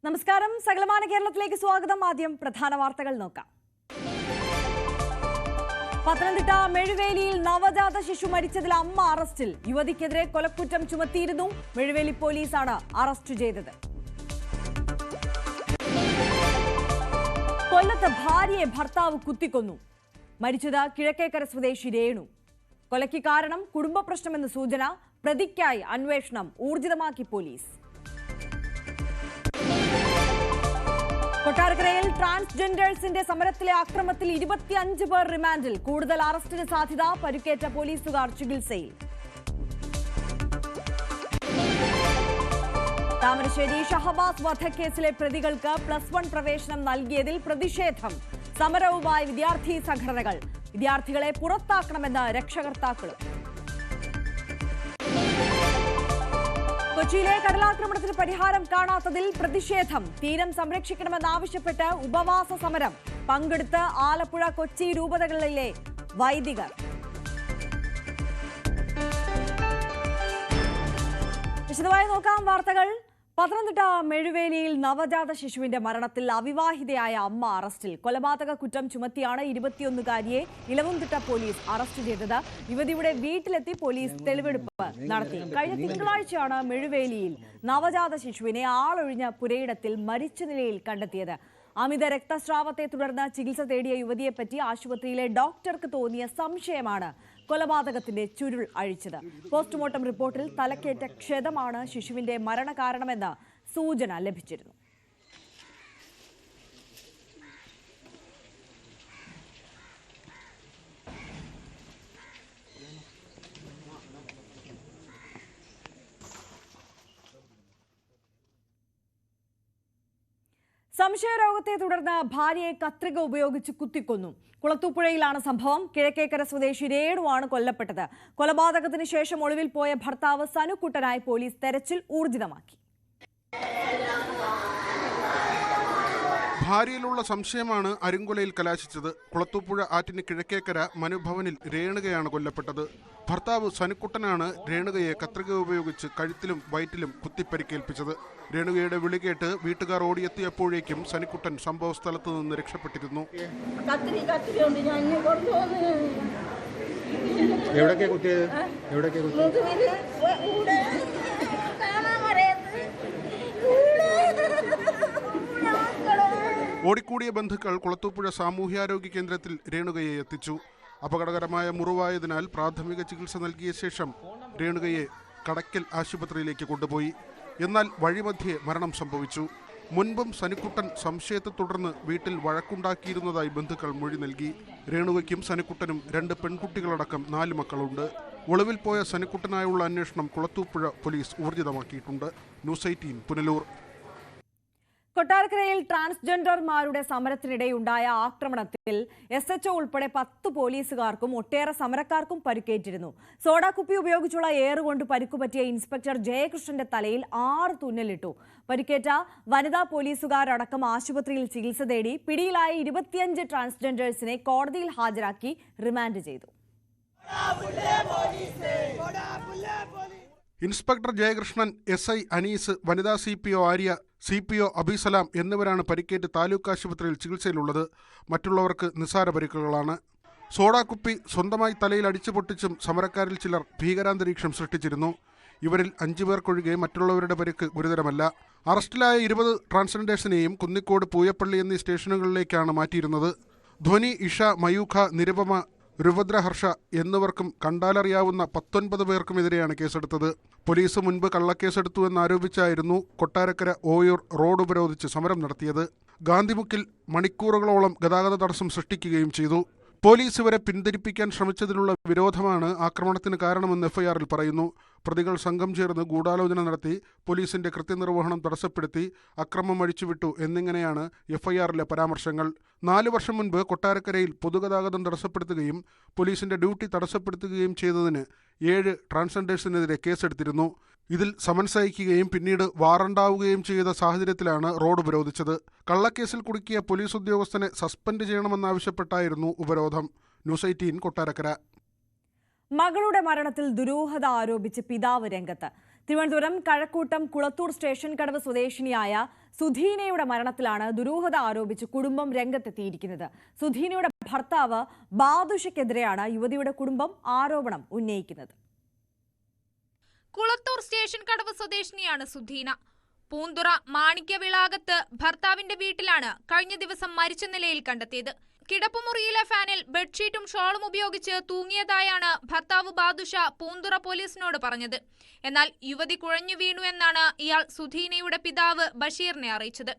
നമസ്കാരം. സകലമാന കേരളത്തിലേക്ക് സ്വാഗതം. ആദ്യം പ്രധാന വാർത്തകൾ നോക്കാം. പത്തനംതിട്ട മെഴുവേലിയിൽ നവജാത ശിശു മരിച്ചതിൽ അമ്മ അറസ്റ്റിൽ. യുവതിക്കെതിരെ കൊലക്കുറ്റം ചുമത്തിയിരുന്നു. മെഴുവേലി പോലീസാണ് അറസ്റ്റ് ചെയ്തത്. കൊല്ലത്ത് ഭാര്യയെ ഭർത്താവ് കുത്തിക്കൊന്നു. മരിച്ചത് കിഴക്കേക്കര സ്വദേശി രേണു. കൊലയ്ക്ക് കാരണം കുടുംബ പ്രശ്നമെന്ന് സൂചന. പ്രതിക്കായി അന്വേഷണം ഊർജിതമാക്കി പോലീസ്. കൊട്ടാരക്കരയിൽ ട്രാൻസ്ജെൻഡേഴ്സിന്റെ സമരത്തിലെ അക്രമത്തിൽ 25 പേർ റിമാൻഡിൽ. കൂടുതൽ അറസ്റ്റിന് സാധ്യത. പരിക്കേറ്റ പോലീസുകാർ ചികിത്സയിൽ. താമരശ്ശേരി ഷഹബാസ് വധക്കേസിലെ പ്രതികൾക്ക് +1 പ്രവേശനം നൽകിയതിൽ പ്രതിഷേധം. സമരവുമായി വിദ്യാർത്ഥി സംഘടനകൾ. വിദ്യാർത്ഥികളെ പുറത്താക്കണമെന്ന് രക്ഷകർത്താക്കളും. കൊച്ചിയിലെ കടലാക്രമണത്തിന് പരിഹാരം കാണാത്തതിൽ പ്രതിഷേധം. തീരം സംരക്ഷിക്കണമെന്നാവശ്യപ്പെട്ട് ഉപവാസ സമരം. പങ്കെടുത്ത് ആലപ്പുഴ, കൊച്ചി രൂപതകളിലെ വൈദികർ. വിശദമായി നോക്കാം വാർത്തകൾ. പത്തനംതിട്ട മെഴുവേലിയിൽ നവജാത ശിശുവിന്റെ മരണത്തിൽ അവിവാഹിതയായ അമ്മ അറസ്റ്റിൽ. കൊലപാതക കുറ്റം ചുമത്തിയാണ് 21-കാരിയെ ഇലവുംതിട്ട പോലീസ് അറസ്റ്റ് ചെയ്തത്. യുവതിയുടെ വീട്ടിലെത്തി പോലീസ് തെളിവെടുപ്പ് നടത്തി. കഴിഞ്ഞ തിങ്കളാഴ്ചയാണ് മെഴുവേലിയിൽ നവജാത ശിശുവിനെ ആളൊഴിഞ്ഞ പുരയിടത്തിൽ മരിച്ച നിലയിൽ കണ്ടെത്തിയത്. അമിത രക്തസ്രാവത്തെ തുടർന്ന് ചികിത്സ തേടിയ യുവതിയെപ്പറ്റി ആശുപത്രിയിലെ ഡോക്ടർക്ക് തോന്നിയ സംശയമാണ് കൊലപാതകത്തിന്റെ ചുരുൾ അഴിച്ചത്. പോസ്റ്റ്മോർട്ടം റിപ്പോർട്ടിൽ തലക്കേറ്റ ക്ഷതമാണ് ശിശുവിന്റെ മരണകാരണമെന്ന് സൂചന ലഭിച്ചിരുന്നു. സംശയരോഗത്തെ തുടർന്ന് ഭാര്യയെ കത്രിക ഉപയോഗിച്ച് കുത്തിക്കൊന്നു. കുളത്തൂപ്പുഴയിലാണ് സംഭവം. കിഴക്കേക്കര സ്വദേശി രേണുവാണ് കൊല്ലപ്പെട്ടത്. കൊലപാതകത്തിന് ശേഷം ഒളിവിൽ പോയ ഭർത്താവ് സനുക്കുട്ടനായി പോലീസ് തെരച്ചിൽ ഊർജിതമാക്കി. ഭാര്യയിലുള്ള സംശയമാണ് അരിങ്കൊലയിൽ കലാശിച്ചത്. കുളത്തൂപ്പുഴ ആറ്റിന് കിഴക്കേക്കര മനുഭവനിൽ രേണുകയാണ് കൊല്ലപ്പെട്ടത്. ഭർത്താവ് സനുക്കുട്ടനാണ് രേണുകയെ കത്രിക ഉപയോഗിച്ച് കഴുത്തിലും വയറ്റിലും കുത്തിപ്പരിക്കേൽപ്പിച്ചത്. രേണുകയുടെ വിളി കേട്ട് വീട്ടുകാർ ഓടിയെത്തിയപ്പോഴേക്കും സനുക്കുട്ടൻ സംഭവ സ്ഥലത്ത് നിന്ന് രക്ഷപ്പെട്ടിരുന്നു. ഓടിക്കൂടിയ ബന്ധുക്കൾ കുളത്തൂപ്പുഴ സാമൂഹ്യാരോഗ്യ കേന്ദ്രത്തിൽ രേണുകയെ എത്തിച്ചു. അപകടകരമായ മുറിവായതിനാൽ പ്രാഥമിക ചികിത്സ നൽകിയ ശേഷം രേണുകയെ കടക്കൽ ആശുപത്രിയിലേക്ക് കൊണ്ടുപോയി. എന്നാൽ വഴിമധ്യേ മരണം സംഭവിച്ചു. മുൻപും സനുക്കുട്ടൻ സംശയത്തെ തുടർന്ന് വീട്ടിൽ വഴക്കുണ്ടാക്കിയിരുന്നതായി ബന്ധുക്കൾ മൊഴി നൽകി. രേണുകയ്ക്കും സനുക്കുട്ടനും 2 പെൺകുട്ടികളടക്കം 4 മക്കളുണ്ട്. ഒളിവിൽ പോയ സനുക്കുട്ടനായുള്ള അന്വേഷണം കുളത്തൂപ്പുഴ പോലീസ് ഊർജിതമാക്കിയിട്ടുണ്ട്. ന്യൂസ് 18 പുനലൂർ. കൊട്ടാരക്കരയിൽ ട്രാൻസ്ജെൻഡർമാരുടെ സമരത്തിനിടെയുണ്ടായ ആക്രമണത്തിൽ SHO ഉൾപ്പെടെ 10 പോലീസുകാർക്കും ഒട്ടേറെ സമരക്കാർക്കും പരിക്കേറ്റിരുന്നു. സോഡാക്കുപ്പി ഉപയോഗിച്ചുള്ള ഏറുകൊണ്ട് പരിക്കുപറ്റിയ ഇൻസ്പെക്ടർ ജയകൃഷ്ണന്റെ തലയിൽ 6 തുന്നലിട്ടു. പരിക്കേറ്റ വനിതാ പോലീസുകാരടക്കം ആശുപത്രിയിൽ ചികിത്സ തേടി. പിടിയിലായ 25 ട്രാൻസ്ജെൻഡേഴ്സിനെ കോടതിയിൽ ഹാജരാക്കി റിമാൻഡ് ചെയ്തു. ഇൻസ്പെക്ടർ ജയകൃഷ്ണൻ, SI അനീസ്, വനിതാ CPO ആര്യ, CPO അബിസലാം എന്നിവരാണ് പരിക്കേറ്റ് താലൂക്ക് ആശുപത്രിയിൽ ചികിത്സയിലുള്ളത്. മറ്റുള്ളവർക്ക് നിസ്സാര പരിക്കുകളാണ്. സോഡാക്കുപ്പി സ്വന്തമായി തലയിൽ അടിച്ചു പൊട്ടിച്ചും സമരക്കാരിൽ ചിലർ ഭീകരാന്തരീക്ഷം സൃഷ്ടിച്ചിരുന്നു. ഇവരിൽ 5 പേർക്കൊഴികെ മറ്റുള്ളവരുടെ പരിക്ക് ഗുരുതരമല്ല. അറസ്റ്റിലായ 20 ട്രാൻസ്ജെൻഡേഴ്സിനെയും കുന്നിക്കോട്, പൂയപ്പള്ളി എന്നീ സ്റ്റേഷനുകളിലേക്കാണ് മാറ്റിയിരുന്നത്. ധ്വനി, ഇഷ, മയൂഖ, നിരുപമ, രുഭദ്രഹർഷ എന്നിവർക്കും കണ്ടാലറിയാവുന്ന 19 പേർക്കുമെതിരെയാണ് കേസെടുത്തത്. പോലീസ് മുൻപ് കള്ളക്കേസെടുത്തുവെന്നാരോപിച്ചായിരുന്നു കൊട്ടാരക്കര ഓയൂർ റോഡ് ഉപരോധിച്ച് സമരം നടത്തിയത്. ഗാന്ധിമുക്കിൽ മണിക്കൂറുകളോളം ഗതാഗത തടസ്സം സൃഷ്ടിക്കുകയും ചെയ്തു. പോലീസ് ഇവരെ പിന്തിരിപ്പിക്കാൻ ശ്രമിച്ചതിലുള്ള വിരോധമാണ് ആക്രമണത്തിന് കാരണമെന്ന് FIR-ൽ പറയുന്നു. പ്രതികൾ സംഘം ചേർന്ന് ഗൂഢാലോചന നടത്തി പോലീസിന്റെ കൃത്യനിർവഹണം തടസ്സപ്പെടുത്തി അക്രമം അഴിച്ചുവിട്ടു എന്നിങ്ങനെയാണ് FIR-ലെ പരാമർശങ്ങൾ. 4 വർഷം മുൻപ് കൊട്ടാരക്കരയിൽ പൊതുഗതാഗതം തടസ്സപ്പെടുത്തുകയും പോലീസിന്റെ ഡ്യൂട്ടി തടസ്സപ്പെടുത്തുകയും ചെയ്തതിന് 7 ട്രാൻസ്ജെൻഡേഴ്സിനെതിരെ കേസെടുത്തിരുന്നു. ഇതിൽ സമൻസ് അയക്കുകയും പിന്നീട് വാറണ്ടാവുകയും ചെയ്ത സാഹചര്യത്തിലാണ് റോഡ് ഉപരോധിച്ചത്. കള്ളക്കേസിൽ കുടുക്കിയ പോലീസ് ഉദ്യോഗസ്ഥനെ സസ്പെൻഡ് ചെയ്യണമെന്നാവശ്യപ്പെട്ടായിരുന്നു ഉപരോധം. ന്യൂസ് 18 കൊട്ടാരക്കര. മകളുടെ മരണത്തിൽ ദുരൂഹത ആരോപിച്ച് പിതാവ് രംഗത്ത്. തിരുവനന്തപുരം കഴക്കൂട്ടം കുളത്തൂർ സ്റ്റേഷൻ കടവ് സ്വദേശിനിയായ സുധീനയുടെ മരണത്തിലാണ് ദുരൂഹത ആരോപിച്ച് കുടുംബം രംഗത്തെത്തിയിരിക്കുന്നത്. സുധീനയുടെ ഭർത്താവ് ബാദുഷയ്ക്കെതിരെയാണ് യുവതിയുടെ കുടുംബം ആരോപണം ഉന്നയിക്കുന്നത്. കുളത്തൂർ സ്റ്റേഷൻ കടവ് സ്വദേശിനിയാണ് സുധീന. പൂന്തുറ മാണിക്യവിളാകത്ത് ഭർത്താവിന്റെ വീട്ടിലാണ് കഴിഞ്ഞ ദിവസം മരിച്ച നിലയിൽ കണ്ടെത്തിയത്. കിടപ്പുമുറിയിലെ ഫാനിൽ ബെഡ്ഷീറ്റും ഷോളും ഉപയോഗിച്ച് തൂങ്ങിയതായാണ് ഭർത്താവ് ബാദുഷ പൂന്തുറ പോലീസിനോട് പറഞ്ഞത്. എന്നാൽ യുവതി കുഴഞ്ഞു വീണു എന്നാണ് ഇയാൾ സുധീനയുടെ പിതാവ് ബഷീറിനെ അറിയിച്ചത്.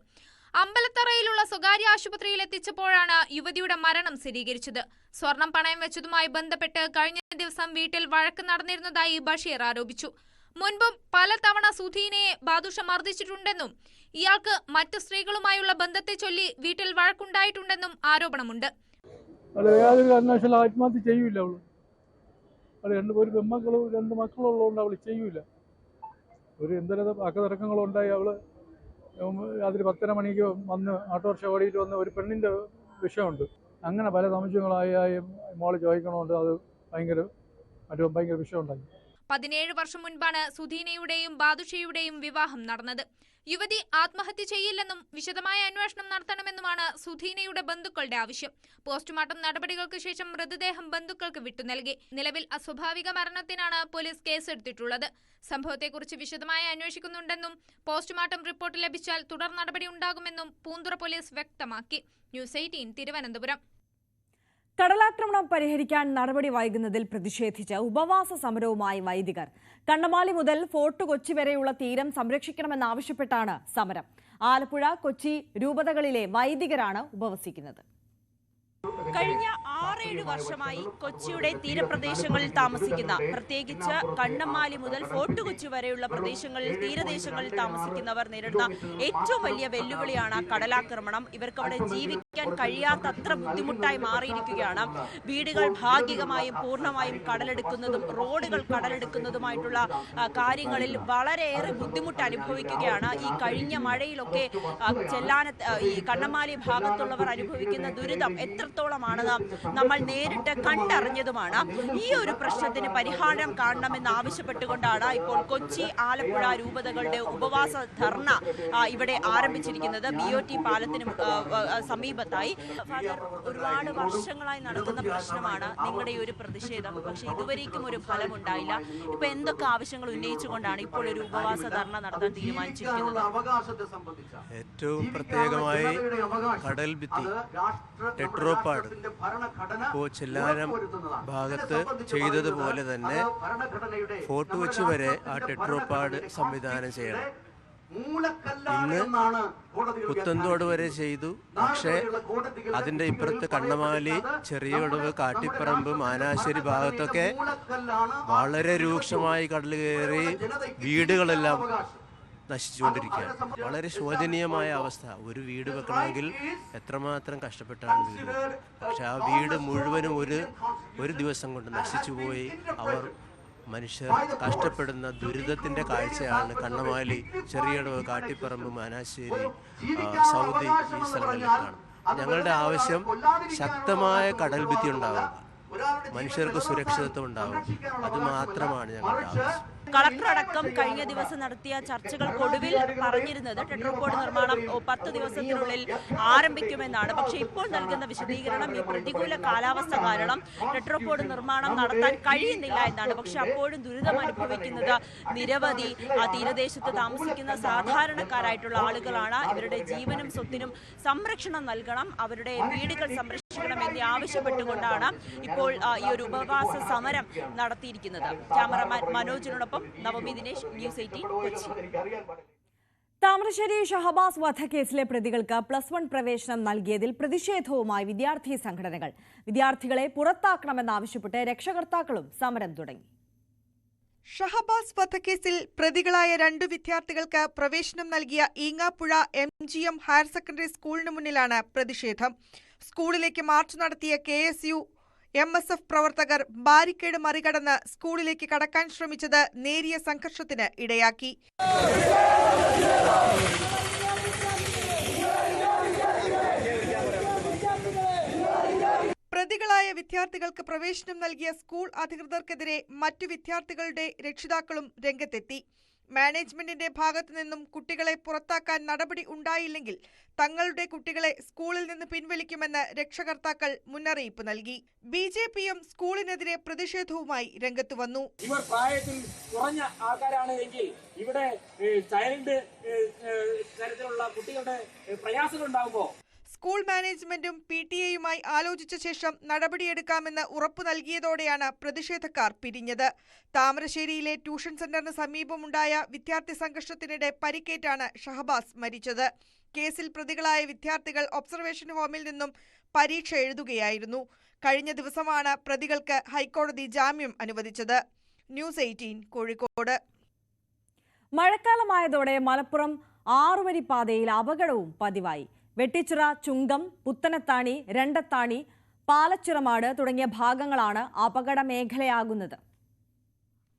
അമ്പലത്തറയിലുള്ള സ്വകാര്യ ആശുപത്രിയിൽ എത്തിച്ചപ്പോഴാണ് യുവതിയുടെ മരണം സ്ഥിരീകരിച്ചത്. സ്വർണം പണയം വെച്ചതുമായി ബന്ധപ്പെട്ട് കഴിഞ്ഞ ദിവസം വീട്ടിൽ വഴക്ക് നടന്നിരുന്നതായി ബഷീർ ആരോപിച്ചു. മുൻപും പലതവണ സുധീനയെ ബാദുഷ മർദ്ദിച്ചിട്ടുണ്ടെന്നും ഇയാൾക്ക് മറ്റു സ്ത്രീകളുമായുള്ള ബന്ധത്തെ ചൊല്ലി വീട്ടിൽ വഴക്കുണ്ടായിട്ടുണ്ടെന്നും ആരോപണമുണ്ട്. ആത്മഹത്യ ചെയ്യൂല അവള്. ഒരു പെൺമക്കളും 2 മക്കളും ഉള്ളതുകൊണ്ട് അവള് ചെയ്യൂല. ഒരു എന്തെങ്കിലും അക്കതർക്കങ്ങളും ഉണ്ടായി അവള് രാത്രി 10:30 മണിക്ക് വന്ന് ഓട്ടോറിക്ഷ ഓടിയിട്ട് വന്ന ഒരു പെണ്ണിന്റെ വിഷയമുണ്ട്. അങ്ങനെ പല സംശയങ്ങളായി മോള് ചോദിക്കണമുണ്ട്. അത് ഭയങ്കര വിഷയമുണ്ടായി. 17 വർഷം മുൻപാണ് സുധീനയുടെയും ബാദുഷയുടെയും വിവാഹം നടന്നത്. യുവതി ആത്മഹത്യ ചെയ്യില്ലെന്നും വിശദമായ അന്വേഷണം നടത്തണമെന്നുമാണ് സുധീനയുടെ ബന്ധുക്കളുടെ ആവശ്യം. പോസ്റ്റ്മോർട്ടം നടപടികൾക്ക് ശേഷം മൃതദേഹം ബന്ധുക്കൾക്ക് വിട്ടു നൽകി. നിലവിൽ അസ്വാഭാവിക മരണത്തിനാണ് പോലീസ് കേസെടുത്തിട്ടുള്ളത്. സംഭവത്തെക്കുറിച്ച് വിശദമായി അന്വേഷിക്കുന്നുണ്ടെന്നും പോസ്റ്റ്മോർട്ടം റിപ്പോർട്ട് ലഭിച്ചാൽ തുടർ നടപടി ഉണ്ടാകുമെന്നും പൂന്തുറ പോലീസ് വ്യക്തമാക്കി. ന്യൂസ് 18 തിരുവനന്തപുരം. കടലാക്രമണം പരിഹരിക്കാൻ നടപടി വൈകുന്നതിൽ പ്രതിഷേധിച്ച് ഉപവാസ സമരവുമായി വൈദികർ. കണ്ണമാലി മുതൽ ഫോർട്ട് കൊച്ചി വരെയുള്ള തീരം സംരക്ഷിക്കണമെന്നാവശ്യപ്പെട്ടാണ് സമരം. ആലപ്പുഴ, കൊച്ചി രൂപതകളിലെ വൈദികരാണ് ഉപവസിക്കുന്നത്. കഴിഞ്ഞ 6-7 വർഷമായി കൊച്ചിയുടെ തീരപ്രദേശങ്ങളിൽ താമസിക്കുന്ന, പ്രത്യേകിച്ച് കണ്ണമാലി മുതൽ ഫോർട്ട് കൊച്ചി വരെയുള്ള പ്രദേശങ്ങളിൽ തീരദേശങ്ങളിൽ താമസിക്കുന്നവർ നേരിടുന്ന ഏറ്റവും വലിയ വെല്ലുവിളിയാണ് കടലാക്രമണം. ഇവർക്ക് അവിടെ ജീവിക്കാൻ കഴിയാത്തത്ര ബുദ്ധിമുട്ടായി മാറിയിരിക്കുകയാണ്. വീടുകൾ ഭാഗികമായും പൂർണ്ണമായും കടലെടുക്കുന്നതും റോഡുകൾ കടലെടുക്കുന്നതുമായിട്ടുള്ള കാര്യങ്ങളിൽ വളരെയേറെ ബുദ്ധിമുട്ട് അനുഭവിക്കുകയാണ്. ഈ കഴിഞ്ഞ മഴയിലൊക്കെ ഈ കണ്ണമാലി ഭാഗത്തുള്ളവർ അനുഭവിക്കുന്ന ദുരിതം എത്രത്തോളമാണെന്ന് നമ്മൾ നേരിട്ട് കണ്ടറിഞ്ഞതുമാണ്. ഈ ഒരു പ്രശ്നത്തിന് പരിഹാരം കാണണമെന്ന് ആവശ്യപ്പെട്ടുകൊണ്ടാണ് ഇപ്പോൾ കൊച്ചി, ആലപ്പുഴ രൂപതകളുടെ ഉപവാസ ധർണ ഇവിടെ ആരംഭിച്ചിരിക്കുന്നത്. BOT പാലത്തിന് സമീപത്തായി. ഒരുപാട് വർഷങ്ങളായി നടക്കുന്ന പ്രശ്നമാണ് നിങ്ങളുടെ ഈ ഒരു പ്രതിഷേധം. പക്ഷെ ഇതുവരേക്കും ഒരു ഫലമുണ്ടായില്ല. ഇപ്പൊ എന്തൊക്കെ ആവശ്യങ്ങൾ ഉന്നയിച്ചുകൊണ്ടാണ് ഇപ്പോൾ ഒരു ഉപവാസ ധർണ നടത്താൻ തീരുമാനിച്ചിരിക്കുന്നത്? ഏറ്റവും പ്രത്യേകമായി കടൽ ഭിത്തി ടെട്രോപാഡ് ചെല്ലാനം ഭാഗത്ത് ചെയ്തതുപോലെ തന്നെ ഫോർട്ട് കൊച്ചി വരെ ആ ടെട്രോപാഡ് സംവിധാനം ചെയ്യണം. ഇന്ന് പുത്തൻതോട് വരെ ചെയ്തു. പക്ഷേ അതിന്റെ ഇപ്പുറത്ത് കണ്ണമാലി, ചെറിയകടവ്, കാട്ടിപ്പറമ്പ്, മാനാശ്ശേരി ഭാഗത്തൊക്കെ വളരെ രൂക്ഷമായി കടൽ കയറി വീടുകളെല്ലാം നശിച്ചുകൊണ്ടിരിക്കുകയാണ്. വളരെ ശോചനീയമായ അവസ്ഥ. ഒരു വീട് വെക്കണമെങ്കിൽ എത്രമാത്രം കഷ്ടപ്പെട്ടാണ് വീട്. പക്ഷെ ആ വീട് മുഴുവനും ഒരു ദിവസം കൊണ്ട് നശിച്ചുപോയി. മനുഷ്യർ കഷ്ടപ്പെടുന്ന ദുരിതത്തിന്റെ കാഴ്ചയാണ് കണ്ണമാലി, ചെറിയടവ്, കാട്ടിപ്പറമ്പ്, മാനാശ്ശേരി, സൗദി ഈ സ്ഥലങ്ങളിലേക്കാണ്. ഞങ്ങളുടെ ആവശ്യം ശക്തമായ കടൽ ഭിത്തി ഉണ്ടാവുക, മനുഷ്യർക്ക് സുരക്ഷിതത്വം ഉണ്ടാവും. അത് മാത്രമാണ് ഞങ്ങളുടെ ആവശ്യം. കളക്ടർ അടക്കം കഴിഞ്ഞ ദിവസം നടത്തിയ ചർച്ചകൾക്കൊടുവിൽ പറഞ്ഞിരുന്നത് ടെട്രോപോഡ് നിർമ്മാണം 10 ദിവസത്തിനുള്ളിൽ ആരംഭിക്കുമെന്നാണ്. പക്ഷേ ഇപ്പോൾ നൽകുന്ന വിശദീകരണം ഈ പ്രതികൂല കാലാവസ്ഥ കാരണം ടെട്രോപോഡ് നിർമ്മാണം നടത്താൻ കഴിയുന്നില്ല എന്നാണ്. പക്ഷെ അപ്പോഴും ദുരിതം അനുഭവിക്കുന്നത് നിരവധി തീരദേശത്ത് താമസിക്കുന്ന സാധാരണക്കാരായിട്ടുള്ള ആളുകളാണ്. ഇവരുടെ ജീവനും സ്വത്തിനും സംരക്ഷണം നൽകണം, അവരുടെ വീടുകൾ സംരക്ഷിക്കണം എന്ന് ആവശ്യപ്പെട്ടുകൊണ്ടാണ് ഇപ്പോൾ ഈ ഒരു ഉപവാസ സമരം നടത്തിയിരിക്കുന്നത്. ക്യാമറമാൻ മനോജിനോടൊപ്പം നവമി ദിനേശ്, ന്യൂസ് 18 കൊച്ചി. താമരശ്ശേരി ഷഹബാസ് വധക്കേസിലെ പ്രതികൾക്ക് +1 പ്രവേശനം നൽകിയതിൽ പ്രതിഷേധവുമായി വിദ്യാർത്ഥി സംഘടനകൾ. വിദ്യാർത്ഥികളെ പുറത്താക്കണമെന്നാവശ്യപ്പെട്ട് രക്ഷകർത്താക്കളും സമരം തുടങ്ങി. ഷഹബാസ് വധക്കേസിൽ പ്രതികളായ 2 വിദ്യാർത്ഥികൾക്ക് പ്രവേശനം നൽകിയ ഈങ്ങാപ്പുഴ MGM ഹയർ സെക്കൻഡറി സ്കൂളിന് മുന്നിലാണ് പ്രതിഷേധം. സ്കൂളിലേക്ക് മാർച്ച് നടത്തിയ KSU MSF പ്രവർത്തകർ ബാരിക്കേഡ് മറികടന്ന് സ്കൂളിലേക്ക് കടക്കാൻ ശ്രമിച്ചത് നേരിയ സംഘർഷത്തിന് ഇടയാക്കി. പ്രതികളായ വിദ്യാർത്ഥികൾക്ക് പ്രവേശനം നൽകിയ സ്കൂൾ അധികൃതർക്കെതിരെ മറ്റു വിദ്യാർത്ഥികളുടെ രക്ഷിതാക്കളും രംഗത്തെത്തി. മാനേജ്മെന്റിന്റെ ഭാഗത്തു നിന്നും കുട്ടികളെ പുറത്താക്കാൻ നടപടി ഉണ്ടായില്ലെങ്കിൽ തങ്ങളുടെ കുട്ടികളെ സ്കൂളിൽ നിന്ന് പിൻവലിക്കുമെന്ന് രക്ഷകർത്താക്കൾ മുന്നറിയിപ്പ് നൽകി. BJPയും സ്കൂളിനെതിരെ പ്രതിഷേധവുമായി രംഗത്തു വന്നു. ഇവർ പ്രായത്തിൽ കുറഞ്ഞ ആൾക്കാരാണ് എങ്കിൽ ഇവിടെ ചൈൽഡ് തരത്തിലുള്ള കുട്ടികളുടെ പ്രയാസങ്ങൾ ഉണ്ടാകുമ്പോൾ സ്കൂൾ മാനേജ്മെന്റും PTA-യുമായി ആലോചിച്ച ശേഷം നടപടിയെടുക്കാമെന്ന് ഉറപ്പു നൽകിയതോടെയാണ് പ്രതിഷേധക്കാർ പിരിഞ്ഞത്. താമരശ്ശേരിയിലെ ട്യൂഷൻ സെന്ററിന് സമീപമുണ്ടായ വിദ്യാർത്ഥി സംഘർഷത്തിനിടെ പരിക്കേറ്റാണ് ഷഹബാസ് മരിച്ചത്. കേസിൽ പ്രതികളായ വിദ്യാർത്ഥികൾ ഒബ്സർവേഷൻ ഹോമിൽ നിന്നും പരീക്ഷ എഴുതുകയായിരുന്നു. കഴിഞ്ഞ ദിവസമാണ് പ്രതികൾക്ക് ഹൈക്കോടതി ജാമ്യം അനുവദിച്ചത്. ന്യൂസ് 18 കോഴിക്കോട്. മഴക്കാലമായതോടെ മലപ്പുറം 6 വരി പാതയിൽ അപകടവും പതിവായി. വെട്ടിച്ചിറ, ചുങ്കം, പുത്തനത്താണി, രണ്ടത്താണി, പാലച്ചിറമാട് തുടങ്ങിയ ഭാഗങ്ങളാണ് അപകട മേഖലയാകുന്നത്.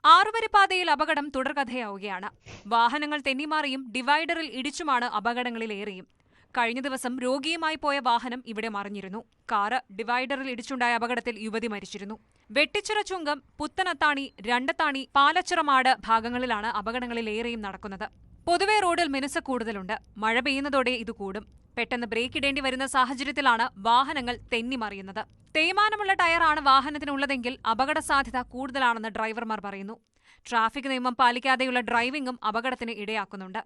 6 വരി പാതയിൽ അപകടം തുടർക്കഥയാവുകയാണ്. വാഹനങ്ങൾ തെന്നിമാറിയും ഡിവൈഡറിൽ ഇടിച്ചുമാണ് അപകടങ്ങളിലേറെയും. കഴിഞ്ഞ ദിവസം രോഗിയുമായി പോയ വാഹനം ഇവിടെ മറിഞ്ഞിരുന്നു. കാറ് ഡിവൈഡറിൽ ഇടിച്ചുണ്ടായ അപകടത്തിൽ യുവതി മരിച്ചിരുന്നു. വെട്ടിച്ചിറ, ചുങ്കം, പുത്തനത്താണി, രണ്ടത്താണി, പാലച്ചിറമാട് ഭാഗങ്ങളിലാണ് അപകടങ്ങളിലേറെയും നടക്കുന്നത്. പൊതുവെ റോഡിൽ മിനുസ് കൂടുതലുണ്ട്. മഴ പെയ്യുന്നതോടെ ഇത് കൂടും. പെട്ടെന്ന് ബ്രേക്ക് ഇടേണ്ടി വരുന്ന സാഹചര്യത്തിലാണ് വാഹനങ്ങൾ തെന്നിമറിയുന്നത്. തേയ്മാനമുള്ള ടയറാണ് വാഹനത്തിനുള്ളതെങ്കിൽ അപകട സാധ്യത കൂടുതലാണെന്ന് ഡ്രൈവർമാർ പറയുന്നു. ട്രാഫിക് നിയമം പാലിക്കാതെയുള്ള ഡ്രൈവിംഗും അപകടത്തിന് ഇടയാക്കുന്നുണ്ട്.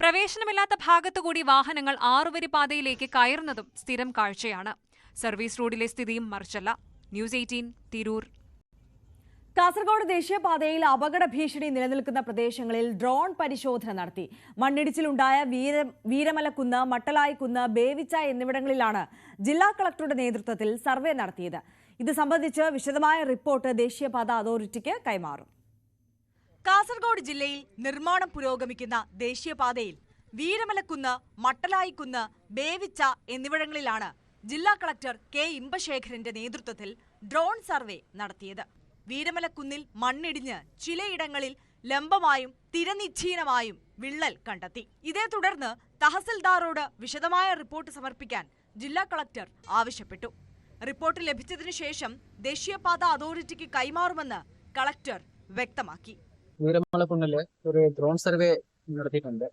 പ്രവേശനമില്ലാത്ത ഭാഗത്തുകൂടി വാഹനങ്ങൾ 6 വരി പാതയിലേക്ക് കയറുന്നതും സ്ഥിരം കാഴ്ചയാണ്. സർവീസ് റോഡിലെ സ്ഥിതിയും മറിച്ചല്ല. ന്യൂസ് 18 തിരൂർ. കാസർഗോഡ് ദേശീയപാതയിൽ അപകട ഭീഷണി നിലനിൽക്കുന്ന പ്രദേശങ്ങളിൽ ഡ്രോൺ പരിശോധന നടത്തി. മണ്ണിടിച്ചിലുണ്ടായ വീരമലക്കുന്ന്, മട്ടലായിക്കുന്ന്, ബേവിച്ച എന്നിവിടങ്ങളിലാണ് ജില്ലാ കളക്ടറുടെ നേതൃത്വത്തിൽ സർവേ നടത്തിയത്. ഇത് സംബന്ധിച്ച് വിശദമായ റിപ്പോർട്ട് ദേശീയപാത അതോറിറ്റിക്ക് കൈമാറും. കാസർഗോഡ് ജില്ലയിൽ നിർമ്മാണം പുരോഗമിക്കുന്ന ദേശീയപാതയിൽ വീരമലക്കുന്ന്, മട്ടലായിക്കുന്ന്, ബേവിച്ച എന്നിവിടങ്ങളിലാണ് ജില്ലാ കളക്ടർ K. ഇമ്പശേഖരന്റെ നേതൃത്വത്തിൽ ഡ്രോൺ സർവേ നടത്തിയത്. വീരമലക്കുന്നിൽ മണ്ണിടിഞ്ഞ് ചിലയിടങ്ങളിൽ ലംബമായും തിരനിശ്ചീനമായും വിള്ളൽ കണ്ടെത്തി. ഇതേ തുടർന്ന് തഹസിൽദാറോട് വിശദമായ റിപ്പോർട്ട് സമർപ്പിക്കാൻ ജില്ലാ കളക്ടർ ആവശ്യപ്പെട്ടു. റിപ്പോർട്ട് ലഭിച്ചതിനു ശേഷം ദേശീയപാത അതോറിറ്റിക്ക് കൈമാറുമെന്ന് കളക്ടർ വ്യക്തമാക്കി. വീരമലക്കുന്നില് ഒരു ഡ്രോൺ സർവേ നടത്തിയിട്ടുണ്ട്.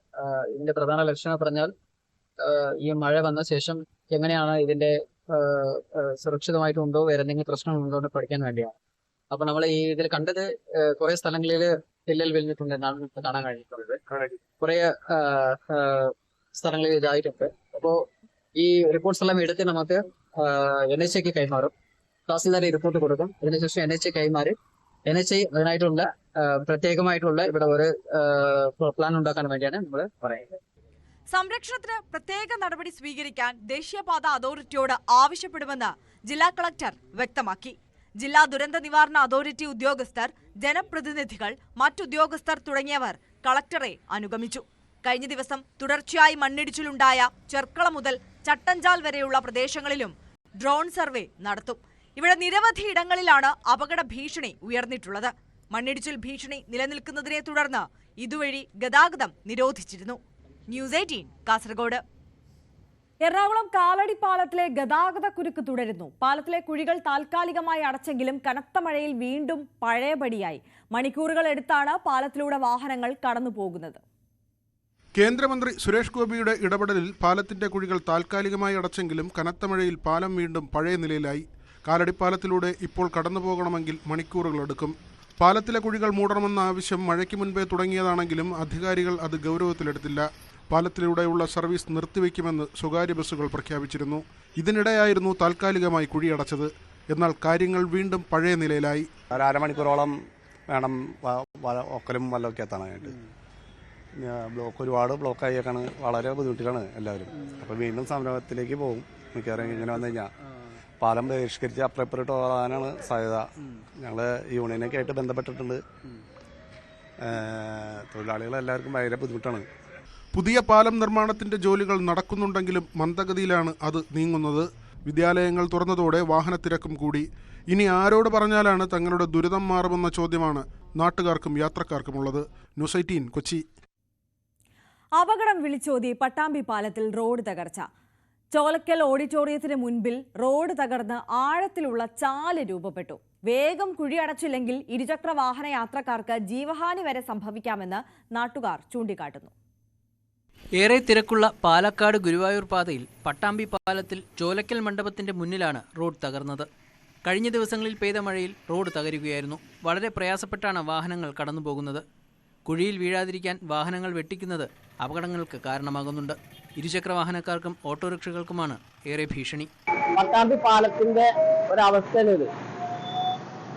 ഇതിന്റെ പ്രധാന ലക്ഷ്യം പറഞ്ഞാൽ ഈ മഴ വന്ന ശേഷം എങ്ങനെയാണ് ഇതിന്റെ സുരക്ഷിതമായിട്ടുണ്ടോ, വേറെ എന്തെങ്കിലും പ്രശ്നമുണ്ടോ എന്ന് പഠിക്കാൻ വേണ്ടിയാണ്. അപ്പൊ നമ്മൾ ഈ ഇതിൽ കണ്ടത് കുറെ സ്ഥലങ്ങളിൽ വിള്ളൽ വീണിട്ടുണ്ട് എന്നാണ് നമുക്ക് കാണാൻ കഴിഞ്ഞിട്ടുള്ളത്. കുറെ സ്ഥലങ്ങളിൽ ഇതായിട്ടുണ്ട്. അപ്പോ ഈ റിപ്പോർട്ട്സ് എല്ലാം എടുത്ത് നമുക്ക് NHAക്ക് കൈമാറും. തഹസിൽദാർ റിപ്പോർട്ട് കൊടുക്കും. അതിനുശേഷം NHA കൈമാറി NHA അതിനായിട്ടുള്ള പ്രത്യേകമായിട്ടുള്ള ഇവിടെ ഒരു പ്ലാൻ ഉണ്ടാക്കാൻ വേണ്ടിയാണ് നമ്മൾ പറയുന്നത്. സംരക്ഷണത്തിന് പ്രത്യേക നടപടി സ്വീകരിക്കാൻ ദേശീയപാത അതോറിറ്റിയോട് ആവശ്യപ്പെടുമെന്ന് ജില്ലാ കളക്ടർ വ്യക്തമാക്കി. ജില്ലാ ദുരന്ത നിവാരണ അതോറിറ്റി ഉദ്യോഗസ്ഥർ, ജനപ്രതിനിധികൾ, മറ്റുദ്യോഗസ്ഥർ തുടങ്ങിയവർ കളക്ടറെ അനുഗമിച്ചു. കഴിഞ്ഞ ദിവസം തുടർച്ചയായി മണ്ണിടിച്ചിലുണ്ടായ ചെർക്കള മുതൽ ചട്ടഞ്ചാൽ വരെയുള്ള പ്രദേശങ്ങളിലും ഡ്രോൺ സർവേ നടത്തും. ഇവിടെ നിരവധി ഇടങ്ങളിലാണ് അപകട ഭീഷണി ഉയർന്നിട്ടുള്ളത്. മണ്ണിടിച്ചിൽ ഭീഷണി നിലനിൽക്കുന്നതിനെ തുടർന്ന് ഇതുവഴി ഗതാഗതം നിരോധിച്ചിരുന്നു. ന്യൂസ് 18 കാസർഗോഡ്. എറണാകുളം കാലടി പാലത്തിലെ ഗതാഗത കുരുക്ക് തുടരുന്നു. പാലത്തിലെ കുഴികൾ താൽക്കാലികമായി അടച്ചെങ്കിലും കനത്ത മഴയിൽ വീണ്ടും പഴയപടിയായി. മണിക്കൂറുകൾ എടുത്താണ് പാലത്തിലൂടെ വാഹനങ്ങൾ കടന്നുപോകുന്നത്. കേന്ദ്രമന്ത്രി സുരേഷ് ഗോപിയുടെ ഇടപെടലിൽ പാലത്തിന്റെ കുഴികൾ താൽക്കാലികമായി അടച്ചെങ്കിലും കനത്ത മഴയിൽ പാലം വീണ്ടും പഴയ നിലയിലായി. കാലടിപ്പാലത്തിലൂടെ ഇപ്പോൾ കടന്നുപോകണമെങ്കിൽ മണിക്കൂറുകളെടുക്കും. പാലത്തിലെ കുഴികൾ മൂടണമെന്ന ആവശ്യം മഴയ്ക്ക് മുൻപേ തുടങ്ങിയതാണെങ്കിലും അധികാരികൾ അത് ഗൗരവത്തിലെടുത്തില്ല. പാലത്തിലൂടെയുള്ള സർവീസ് നിർത്തിവെക്കുമെന്ന് സ്വകാര്യ ബസ്സുകൾ പ്രഖ്യാപിച്ചിരുന്നു. ഇതിനിടെയായിരുന്നു താൽക്കാലികമായി കുഴിയടച്ചത്. എന്നാൽ കാര്യങ്ങൾ വീണ്ടും പഴയ നിലയിലായി. അരമണിക്കൂറോളം വേണം ഒക്കലും വല്ലതൊക്കെ എത്താനായിട്ട്. ഒരുപാട് ബ്ലോക്കായിട്ടാണ്, വളരെ ബുദ്ധിമുട്ടിലാണ് എല്ലാവരും. അപ്പോൾ വീണ്ടും സംരംഭത്തിലേക്ക് പോകും മിക്കവാറും. ഇങ്ങനെ വന്നു കഴിഞ്ഞാൽ പാലം പരിഷ്കരിച്ച് അപ്പുറപ്പിട്ട് പോകാനാണ് സാധ്യത. ഞങ്ങൾ യൂണിയനൊക്കെ ആയിട്ട് ബന്ധപ്പെട്ടിട്ടുണ്ട്. തൊഴിലാളികളെല്ലാവർക്കും ഭയങ്കര ബുദ്ധിമുട്ടാണ്. പുതിയ പാലം നിർമ്മാണത്തിന്റെ ജോലികൾ നടക്കുന്നുണ്ടെങ്കിലും മന്ദഗതിയിലാണ് അത് നീങ്ങുന്നത്. വിദ്യാലയങ്ങൾ തുറന്നതോടെ വാഹനത്തിരക്കും കൂടി. ഇനി ആരോട് പറഞ്ഞാലാണ് തങ്ങളുടെ ദുരിതം മാറുമെന്ന ചോദ്യമാണ് നാട്ടുകാർക്കും യാത്രക്കാർക്കുമുള്ളത്. ന്യൂസ് 18 കൊച്ചി. അപകടം വിളിച്ചോതി പട്ടാമ്പി പാലത്തിൽ റോഡ് തകർച്ച. ചോലക്കൽ ഓഡിറ്റോറിയത്തിന് മുൻപിൽ റോഡ് തകർന്ന് ആഴത്തിലുള്ള ചാല് രൂപപ്പെട്ടു. വേഗം കുഴിയടച്ചില്ലെങ്കിൽ ഇരുചക്ര വാഹന യാത്രക്കാർക്ക് ജീവഹാനി വരെ സംഭവിക്കാമെന്ന് നാട്ടുകാർ ചൂണ്ടിക്കാട്ടുന്നു. ഏറെ തിരക്കുള്ള പാലക്കാട് ഗുരുവായൂർ പാതയിൽ പട്ടാമ്പി പാലത്തിൽ ചോലക്കൽ മണ്ഡപത്തിന്റെ മുന്നിലാണ് റോഡ് തകർന്നത്. കഴിഞ്ഞ ദിവസങ്ങളിൽ പെയ്ത മഴയിൽ റോഡ് തകരുകയായിരുന്നു. വളരെ പ്രയാസപ്പെട്ടാണ് വാഹനങ്ങൾ കടന്നുപോകുന്നത്. കുഴിയിൽ വീഴാതിരിക്കാൻ വാഹനങ്ങൾ വെട്ടിക്കുന്നത് അപകടങ്ങൾക്ക് കാരണമാകുന്നുണ്ട്. ഇരുചക്ര വാഹനക്കാർക്കും ഓട്ടോറിക്ഷകൾക്കുമാണ് ഏറെ ഭീഷണി. പട്ടാമ്പി പാലത്തിന്റെ ഒരവസ്ഥയില്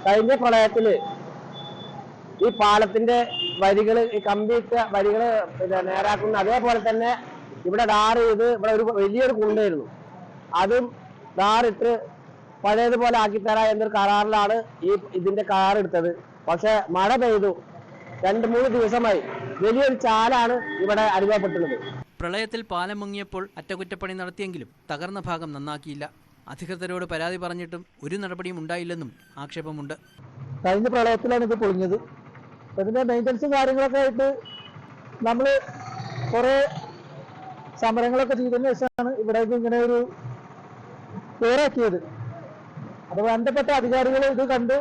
കഴിഞ്ഞ പ്രളയത്തില് ഈ പാലത്തിന്റെ വരികള്, ഈ കമ്പിയിട്ട വരികള് നേരാക്കുന്ന, അതേപോലെ തന്നെ ഇവിടെ ടാർ ചെയ്ത് ഇവിടെ ഒരു വലിയൊരു കുണ്ടായിരുന്നു, അതും ടാറിട്ട് പഴയതുപോലെ ആക്കിത്തരാ എന്നൊരു കരാറിലാണ് ഇതിന്റെ കരാർ എടുത്തത്. പക്ഷെ മഴ പെയ്തു 2-3 ദിവസമായി വലിയൊരു ചാലാണ് ഇവിടെ അനുഭവപ്പെട്ടുള്ളത്. പ്രളയത്തിൽ പാലം മുങ്ങിയപ്പോൾ അറ്റകുറ്റപ്പണി നടത്തിയെങ്കിലും തകർന്ന ഭാഗം നന്നാക്കിയില്ല. അധികൃതരോട് പരാതി പറഞ്ഞിട്ടും ഒരു നടപടിയും ഉണ്ടായില്ലെന്നും ആക്ഷേപമുണ്ട്. കഴിഞ്ഞ പ്രളയത്തിലാണ് ഇത് പൊളിഞ്ഞത്. ഇതിന്റെ മെയിൻ്റനൻസും കാര്യങ്ങളൊക്കെ ആയിട്ട് നമ്മൾ കുറെ സമരങ്ങളൊക്കെ ചെയ്തതിന് ശേഷമാണ് ഇവിടേക്ക് ഇങ്ങനെ ഒരു പേരാക്കിയത്. അത് ബന്ധപ്പെട്ട അധികാരികൾ ഇത് കണ്ട്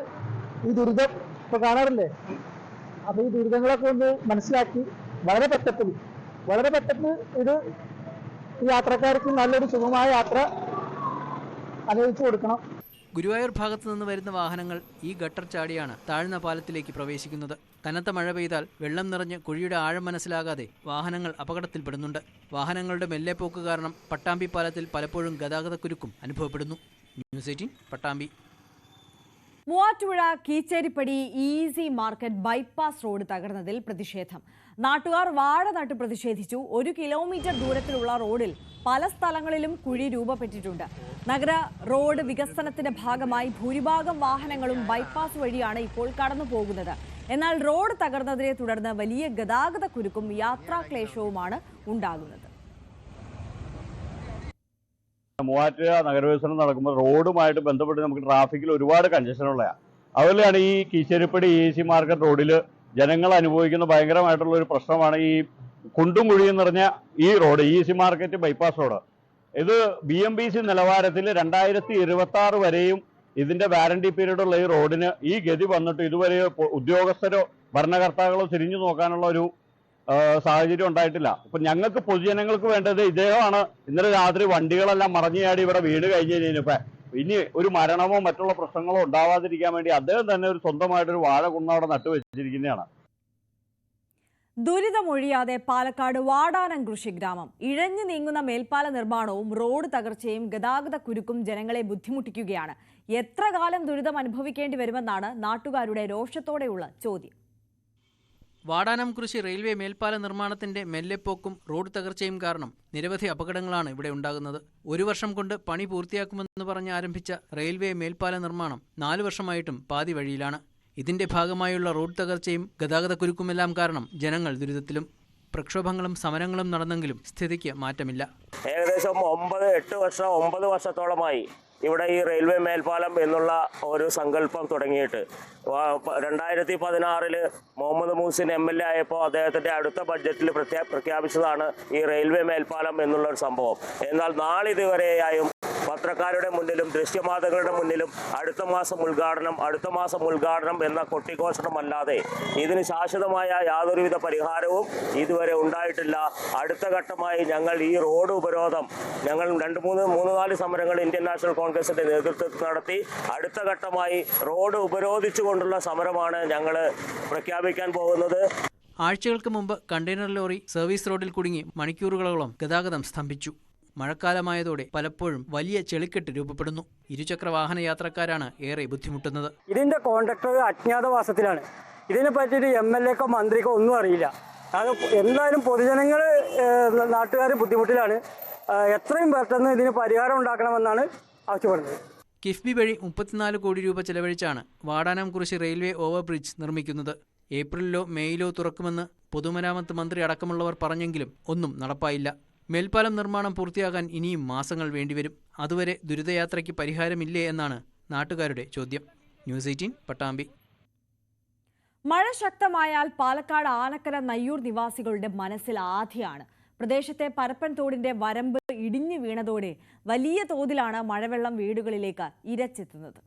ഈ ദുരിതം ഇപ്പൊ കാണാറില്ലേ, അപ്പൊ ഈ ദുരിതങ്ങളൊക്കെ ഒന്ന് മനസ്സിലാക്കി വളരെ പെട്ടെന്ന് ഇത് യാത്രക്കാർക്ക് നല്ലൊരു സുഖമായ യാത്ര അനുവദിച്ചു കൊടുക്കണം. ഗുരുവായൂർ ഭാഗത്തു നിന്ന് വരുന്ന വാഹനങ്ങൾ ഈ ഗട്ടർ ചാടിയാണ് താഴ്ന്ന പാലത്തിലേക്ക് പ്രവേശിക്കുന്നത്. കനത്ത മഴ പെയ്താൽ വെള്ളം നിറഞ്ഞ് കുഴിയുടെ ആഴം മനസ്സിലാകാതെ വാഹനങ്ങൾ അപകടത്തിൽപ്പെടുന്നുണ്ട്. വാഹനങ്ങളുടെ മെല്ലെപ്പോക്ക് കാരണം പട്ടാമ്പി പാലത്തിൽ പലപ്പോഴും ഗതാഗതക്കുരുക്കും അനുഭവപ്പെടുന്നു. News 18 Pattambi. Muvattupuzha Keecheripadi EEC market bypass road തകർന്നതിൽ പ്രതിഷേധം. നാട്ടുകാർ വാഴ നട്ട് പ്രതിഷേധിച്ചു. 1 കിലോമീറ്റർ ദൂരത്തിലുള്ള റോഡിൽ പല സ്ഥലങ്ങളിലും കുഴി രൂപപ്പെട്ടിട്ടുണ്ട്. നഗര റോഡ് വികസനത്തിന്റെ ഭാഗമായി ഭൂരിഭാഗം വാഹനങ്ങളും ബൈപ്പാസ് വഴിയാണ് ഇപ്പോൾ കടന്നു പോകുന്നത്. എന്നാൽ റോഡ് തകർന്നതിനെ തുടർന്ന് വലിയ ഗതാഗത കുരുക്കും യാത്രാക്ലേശവുമാണ് ഉണ്ടാകുന്നത്. മൂവാറ്റുപുഴ നഗരവികസനം നടക്കുമ്പോൾ റോഡുമായിട്ട് ബന്ധപ്പെട്ട് നമുക്ക് ട്രാഫിക്കിൽ ഒരുപാട് കൺജഷൻ ഉള്ളതാണ്. അതുപോലെയാണ് ഈ കീച്ചേരിപ്പടി ഈസി മാർക്കറ്റ് റോഡിൽ ജനങ്ങൾ അനുഭവിക്കുന്ന ഭയങ്കരമായിട്ടുള്ള ഒരു പ്രശ്നമാണ് ഈ കുണ്ടും കുഴിയും നിറഞ്ഞ ഈ road, easy market bypass road. ഇത് BMBC നിലവാരത്തിൽ 2026 വരെയും ഇതിന്റെ വാറണ്ടി പീരീഡ് ഉള്ള ഈ റോഡിന് ഈ ഗതി വന്നിട്ട് ഇതുവരെ ഉദ്യോഗസ്ഥരോ ഭരണകർത്താക്കളോ തിരിഞ്ഞു നോക്കാനുള്ള ഒരു സാഹചര്യം ഉണ്ടായിട്ടില്ല. അപ്പൊ ഞങ്ങൾക്ക് പൊതുജനങ്ങൾക്ക് വേണ്ടത് ഇദ്ദേഹമാണ്. ഇന്നലെ രാത്രി വണ്ടികളെല്ലാം മറഞ്ഞുചാടി ഇവിടെ വീട് കഴിഞ്ഞ് കഴിഞ്ഞപ്പോ ഇനി ഒരു മരണമോ മറ്റുള്ള പ്രശ്നങ്ങളോ ഉണ്ടാവാതിരിക്കാൻ വേണ്ടി അദ്ദേഹം തന്നെ ഒരു സ്വന്തമായിട്ടൊരു വാഴ കുന്നവിടെ നട്ടുവെച്ചിരിക്കുന്നതാണ്. ദുരിതമൊഴിയാതെ പാലക്കാട് വാടാനം കൃഷി ഗ്രാമം. ഇഴഞ്ഞു നീങ്ങുന്ന മേൽപ്പാല നിർമ്മാണവും റോഡ് തകർച്ചയും ഗതാഗത കുരുക്കും ജനങ്ങളെ ബുദ്ധിമുട്ടിക്കുകയാണ്. എത്ര കാലം ദുരിതം അനുഭവിക്കേണ്ടി വരുമെന്നാണ് നാട്ടുകാരുടെ രോഷത്തോടെയുള്ള ചോദ്യം. വാടാനം കൃഷി റെയിൽവേ മേൽപ്പാല നിർമ്മാണത്തിന്റെ മെല്ലെപ്പോക്കും റോഡ് തകർച്ചയും കാരണം നിരവധി അപകടങ്ങളാണ് ഇവിടെ ഉണ്ടാകുന്നത്. 1 വർഷം കൊണ്ട് പണി പൂർത്തിയാക്കുമെന്ന് പറഞ്ഞ് ആരംഭിച്ച റെയിൽവേ മേൽപ്പാല നിർമ്മാണം 4 വർഷമായിട്ടും പാതി വഴിയിലാണ്. ഇതിന്റെ ഭാഗമായുള്ള റോഡ് തകർച്ചയും ഗതാഗതക്കുരുക്കുമെല്ലാം കാരണം ജനങ്ങൾ ദുരിതത്തിലും. പ്രക്ഷോഭങ്ങളും സമരങ്ങളും നടന്നെങ്കിലും സ്ഥിതിക്ക് മാറ്റമില്ല. ഏകദേശം 9 വർഷത്തോളമായി ഇവിടെ ഈ റെയിൽവേ മേൽപ്പാലം എന്നുള്ള ഒരു സങ്കല്പം തുടങ്ങിയിട്ട് 2016 മുഹമ്മദ് മൂസിൻ MLA ആയപ്പോൾ അദ്ദേഹത്തിൻ്റെ അടുത്ത ബഡ്ജറ്റിൽ പ്രഖ്യാപിച്ചതാണ് ഈ റെയിൽവേ മേൽപ്പാലം എന്നുള്ള ഒരു സംഭവം. എന്നാൽ നാളിതുവരെയായും പത്രക്കാരുടെ മുന്നിലും ദൃശ്യമാധ്യമങ്ങളുടെ മുന്നിലും അടുത്ത മാസം ഉദ്ഘാടനം എന്ന കൊട്ടിഘോഷണമല്ലാതെ ഇതിന് ശാശ്വതമായ യാതൊരുവിധ പരിഹാരവും ഇതുവരെ ഉണ്ടായിട്ടില്ല. അടുത്ത ഘട്ടമായി ഞങ്ങൾ ഈ റോഡ് ഉപരോധം ഞങ്ങൾ 3-4 സമരങ്ങൾ ഇന്ത്യൻ നാഷണൽ കോൺഗ്രസിന്റെ നേതൃത്വത്തിൽ നടത്തി. അടുത്ത ഘട്ടമായി റോഡ് ഉപരോധിച്ചുകൊണ്ടുള്ള സമരമാണ് ഞങ്ങൾ പ്രഖ്യാപിക്കാൻ പോകുന്നത്. ആഴ്ചകൾക്ക് മുമ്പ് കണ്ടെയ്നർ ലോറി സർവീസ് റോഡിൽ കുടുങ്ങി മണിക്കൂറുകളോളം ഗതാഗതം സ്തംഭിച്ചു. മഴക്കാലമായതോടെ പലപ്പോഴും വലിയ ചെളിക്കെട്ട് രൂപപ്പെടുന്നു. ഇരുചക്ര വാഹന യാത്രക്കാരാണ് ഏറെ ബുദ്ധിമുട്ടുന്നത്. ഇതിന്റെ കോൺട്രാക്ടർ അജ്ഞാതവാസത്തിലാണ്. ഇതിനെ പറ്റിയിട്ട് MLAക്കോ മന്ത്രിക്കോ ഒന്നും അറിയില്ല. അത് എന്തായാലും പൊതുജനങ്ങൾ നാട്ടുകാർ ബുദ്ധിമുട്ടിലാണ്. എത്രയും പെട്ടെന്ന് ഇതിന് പരിഹാരം ഉണ്ടാക്കണമെന്നാണ് ആവശ്യപ്പെടുന്നത്. കിഫ്ബി വഴി 34 കോടി രൂപ ചെലവഴിച്ചാണ് വാടാനം കുറിശി റെയിൽവേ ഓവർബ്രിഡ്ജ് നിർമ്മിക്കുന്നത്. ഏപ്രിലിലോ മെയ്യിലോ തുറക്കുമെന്ന് പൊതുമരാമത്ത് മന്ത്രി അടക്കമുള്ളവർ പറഞ്ഞെങ്കിലും ഒന്നും നടപ്പായില്ല. മേൽപ്പാലം നിർമ്മാണം പൂർത്തിയാകാൻ ഇനിയും മാസങ്ങൾ വേണ്ടിവരും. അതുവരെ ദുരിതയാത്രയ്ക്ക് പരിഹാരമില്ലേ എന്നാണ് നാട്ടുകാരുടെ ചോദ്യം. ന്യൂസ് 18 പട്ടാമ്പി. മഴ ശക്തമായാൽ പാലക്കാട് ആനക്കര നയ്യൂർ നിവാസികളുടെ മനസ്സിൽ ആധിയാണ്. പ്രദേശത്തെ പരപ്പൻ തോടിന്റെ വരമ്പ് ഇടിഞ്ഞു വീണതോടെ വലിയ തോതിലാണ് മഴവെള്ളം വീടുകളിലേക്ക് ഇരച്ചെത്തുന്നത്.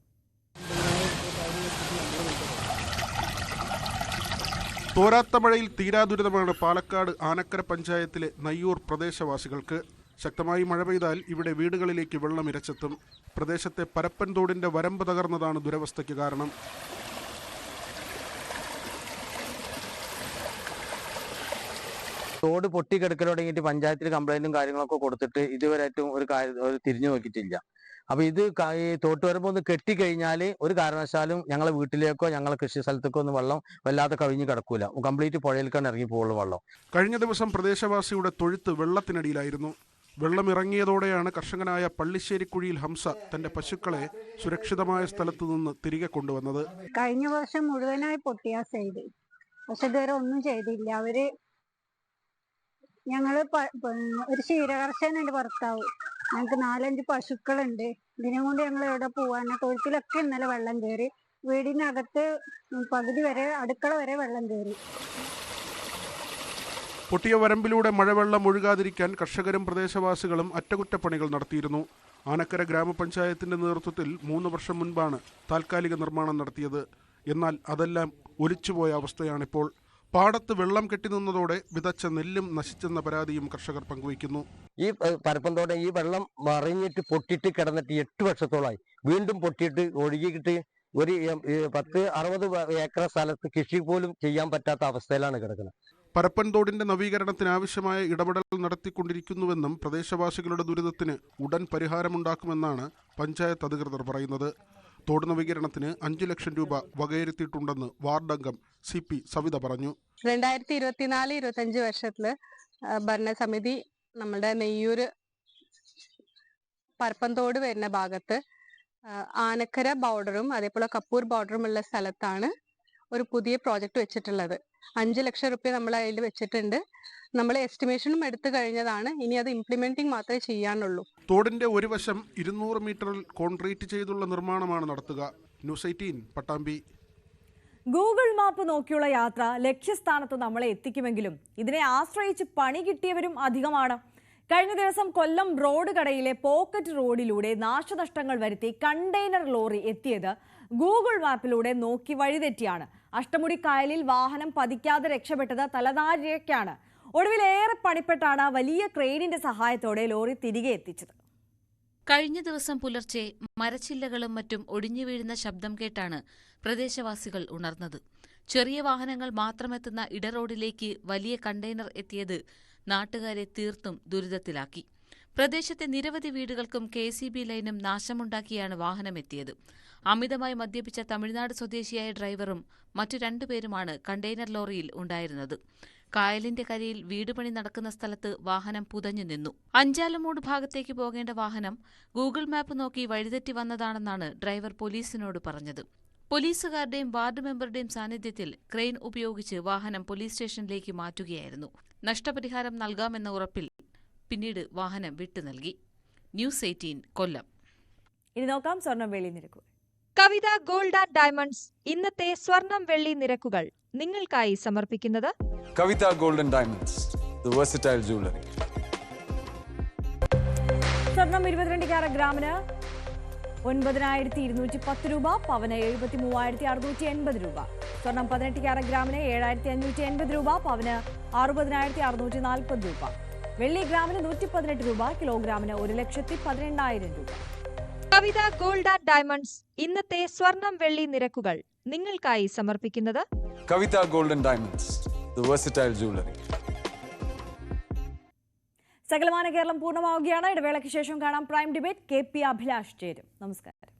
തോരാത്ത മഴയിൽ തീരാദുരിതമാണ് പാലക്കാട് ആനക്കര പഞ്ചായത്തിലെ നയ്യൂർ പ്രദേശവാസികൾക്ക്. ശക്തമായി മഴ പെയ്താൽ ഇവിടെ വീടുകളിലേക്ക് വെള്ളം ഇരച്ചെത്തും. പ്രദേശത്തെ പരപ്പൻ തോടിന്റെ വരമ്പ് തകർന്നതാണ് ദുരവസ്ഥയ്ക്ക് കാരണം. തോട് പൊട്ടിക്കിടക്കൽ തുടങ്ങിയിട്ട് പഞ്ചായത്തിൽ കംപ്ലൈന്റും കാര്യങ്ങളൊക്കെ കൊടുത്തിട്ട് ഇതുവരെയായിട്ടും ഒരു തിരിഞ്ഞു നോക്കിയിട്ടില്ല. അപ്പൊ ഇത് ഈ തോട്ടുവരമ്പ് ഒന്ന് കെട്ടിക്കഴിഞ്ഞാൽ ഒരു കാരണവശാലും ഞങ്ങളെ വീട്ടിലേക്കോ ഞങ്ങളെ കൃഷി സ്ഥലത്തേക്കോ ഒന്നും വെള്ളം വല്ലാതെ കവിഞ്ഞു കിടക്കൂല. കംപ്ലീറ്റ് പുഴയിലേക്കാണ് ഇറങ്ങി പോകുള്ളൂ വെള്ളം. കഴിഞ്ഞ ദിവസം പ്രദേശവാസിയുടെ തൊഴുത്ത് വെള്ളത്തിനടിയിലായിരുന്നു. വെള്ളം ഇറങ്ങിയതോടെയാണ് കർഷകനായ പള്ളിശ്ശേരിക്കുഴിയിൽ ഹംസ തന്റെ പശുക്കളെ സുരക്ഷിതമായ സ്ഥലത്തു നിന്ന് തിരികെ കൊണ്ടുവന്നത്. കഴിഞ്ഞ വർഷം മുഴുവനായി പൊട്ടിയ സൈഡ്, പക്ഷെ ഇതുവരെ ഒന്നും ചെയ്തില്ല. അവര് ഞങ്ങള് ഒരു ക്ഷീരകർഷകനുണ്ട് ഭർത്താവ്, ഞങ്ങൾക്ക് 4-5 പശുക്കളുണ്ട്. ഇതിനെ കൊണ്ട് ഞങ്ങൾ എവിടെ പോവാണ്? തൊഴുത്തിലൊക്കെ ഇന്നലെ വെള്ളം കയറി. വീടിനകത്ത് പകുതി വരെ, അടുക്കള വരെ വെള്ളം കയറി. പൊട്ടിയ വരമ്പിലൂടെ മഴവെള്ളം ഒഴുകാതിരിക്കാൻ കർഷകരും പ്രദേശവാസികളും അറ്റകുറ്റപ്പണികൾ നടത്തിയിരുന്നു. ആനക്കര ഗ്രാമപഞ്ചായത്തിന്റെ നേതൃത്വത്തിൽ 3 വർഷം മുൻപാണ് താൽക്കാലിക നിർമ്മാണം നടത്തിയത്. എന്നാൽ അതെല്ലാം ഒലിച്ചുപോയ അവസ്ഥയാണിപ്പോൾ. പാടത്ത് വെള്ളം കെട്ടിനിന്നതോടെ വിതച്ച നെല്ലും നശിച്ചെന്ന പരാതിയും കർഷകർ പങ്കുവയ്ക്കുന്നു. ഈ പരപ്പന്തോടെ ഈ വെള്ളം മറിഞ്ഞിട്ട് പൊട്ടിയിട്ട് കിടന്നിട്ട് 8 വർഷത്തോളമായി. വീണ്ടും പൊട്ടിയിട്ട് ഒഴുകിയിട്ട് ഒരു 10-60 ഏക്കർ സ്ഥലത്ത് കൃഷി പോലും ചെയ്യാൻ പറ്റാത്ത അവസ്ഥയിലാണ് കിടക്കുന്നത്. പരപ്പൻ തോടിന്റെ നവീകരണത്തിന് ആവശ്യമായ ഇടപെടൽ നടത്തിക്കൊണ്ടിരിക്കുന്നുവെന്നും പ്രദേശവാസികളുടെ ദുരിതത്തിന് ഉടൻ പരിഹാരമുണ്ടാക്കുമെന്നാണ് പഞ്ചായത്ത് അധികൃതർ പറയുന്നത്. തോട് നവീകരണത്തിന് 5 ലക്ഷം രൂപ വകയിരുത്തിയിട്ടുണ്ടെന്ന് വാർഡംഗം CP സവിത പറഞ്ഞു. 2024-25 വർഷത്തില് ഭരണസമിതി നമ്മുടെ നെയ്യൂർ പരപ്പന്തോട് വരുന്ന ഭാഗത്ത് ആനക്കര ബോർഡറും അതേപോലെ കപ്പൂർ ബോർഡറും ഉള്ള സ്ഥലത്താണ് ഒരു പുതിയ പ്രോജക്റ്റ് വെച്ചിട്ടുള്ളത്. 5 ലക്ഷം രൂപ നമ്മൾ അതിൽ വെച്ചിട്ടുണ്ട്. നമ്മൾ എസ്റ്റിമേഷനും എടുത്തു കഴിഞ്ഞതാണ്. ഇനി അത് ഇംപ്ലിമെന്റിംഗ് മാത്രമേ ചെയ്യാനുള്ളൂ. തോടിന്റെ ഒരു വശം 200 മീറ്ററിൽ കോൺക്രീറ്റ് ചെയ്തുള്ള നിർമ്മാണമാണ് നടത്തുക. ന്യൂസ് 18 പട്ടാമ്പി. ഗൂഗിൾ മാപ്പ് നോക്കിയുള്ള യാത്ര ലക്ഷ്യസ്ഥാനത്ത് നമ്മളെ എത്തിക്കുമെങ്കിലും ഇതിനെ ആശ്രയിച്ച് പണി കിട്ടിയവരും അധികമാണ്. കഴിഞ്ഞ ദിവസം കൊല്ലം റോഡ് കടയിലെ പോക്കറ്റ് റോഡിലൂടെ നാശനഷ്ടങ്ങൾ വരുത്തി കണ്ടെയ്നർ ലോറി എത്തിയത് ഗൂഗിൾ മാപ്പിലൂടെ നോക്കി വഴിതെറ്റിയാണ്. അഷ്ടമുടി കായലിൽ വാഹനം പതിക്കാതെ രക്ഷപ്പെട്ടത് തലനാരിഴയ്ക്കാണ്. ഒടുവിൽ ഏറെ പണിപ്പെട്ടാണ് വലിയ ക്രെയിനിന്റെ സഹായത്തോടെ ലോറി തിരികെ എത്തിച്ചത്. കഴിഞ്ഞ ദിവസം പുലർച്ചെ മരച്ചില്ലകളും മറ്റും ഒടിഞ്ഞു വീഴുന്ന ശബ്ദം കേട്ടാണ് പ്രദേശവാസികൾ ഉണർന്നത്. ചെറിയ വാഹനങ്ങൾ മാത്രമെത്തുന്ന ഇടറോഡിലേക്ക് വലിയ കണ്ടെയ്നർ എത്തിയത് നാട്ടുകാരെ തീർത്തും ദുരിതത്തിലാക്കി. പ്രദേശത്തെ നിരവധി വീടുകൾക്കും KCB ലൈനും നാശമുണ്ടാക്കിയാണ് വാഹനമെത്തിയത്. അമിതമായി മദ്യപിച്ച തമിഴ്നാട് സ്വദേശിയായ ഡ്രൈവറും മറ്റു 2 പേരുമാണ് കണ്ടെയ്നർ ലോറിയിൽ ഉണ്ടായിരുന്നത്. കായലിന്റെ കരയിൽ വീടുപണി നടക്കുന്ന സ്ഥലത്ത് വാഹനം പുതഞ്ഞു നിന്നു. അഞ്ചാലമൂട് ഭാഗത്തേക്ക് പോകേണ്ട വാഹനം ഗൂഗിൾ മാപ്പ് നോക്കി വഴിതെറ്റി വന്നതാണെന്നാണ് ഡ്രൈവർ പോലീസിനോട് പറഞ്ഞത്. പോലീസുകാരുടെയും വാർഡ് മെമ്പറുടെയും സാന്നിധ്യത്തിൽ ക്രെയിൻ ഉപയോഗിച്ച് വാഹനം പോലീസ് സ്റ്റേഷനിലേക്ക് മാറ്റുകയായിരുന്നു. നഷ്ടപരിഹാരം നൽകാമെന്ന ഉറപ്പിൽ പിന്നീട് വാഹനം വിട്ടു നൽകി. ന്യൂസ് 18 കൊല്ലം. ഇനി നോക്കാം സ്വർണം വെള്ളി നിരക്കുകൾ. കവിത ഗോൾഡ് ആൻഡ് ഡയമണ്ട്സ് ഇന്നത്തെ സ്വർണം വെള്ളി നിരക്കുകൾ നിങ്ങൾക്കായി സമർപ്പിക്കുന്നത് Kavitha gold and diamonds, the versatile jewellery. സ്വർണം 22 കാരറ്റ് ഗ്രാമിന് 9,210 രൂപ, പവന് 73,680 രൂപ. സ്വർണം 18 കാരറ്റ് ഗ്രാമിന് 7,580 രൂപ, പവന് 60,640 രൂപ. വെള്ളി ഗ്രാമിന് 118 രൂപ, കിലോഗ്രാമിന് 1,12,000 രൂപ. കവിത ഗോൾഡ് ആൻഡ് ഡയമണ്ട്സ് ഇന്നത്തെ സ്വർണം വെള്ളി നിരക്കുകൾ നിങ്ങൾക്കായി സമർപ്പിക്കുന്നത് Kavitha gold and diamonds, the versatile jewellery. സകലമാന കേരളം പൂർണ്ണമാവുകയാണ്. ഇടവേളയ്ക്ക് ശേഷം കാണാം പ്രൈം ഡിബേറ്റ്. KP അഭിലാഷ് ചേരും. നമസ്കാരം.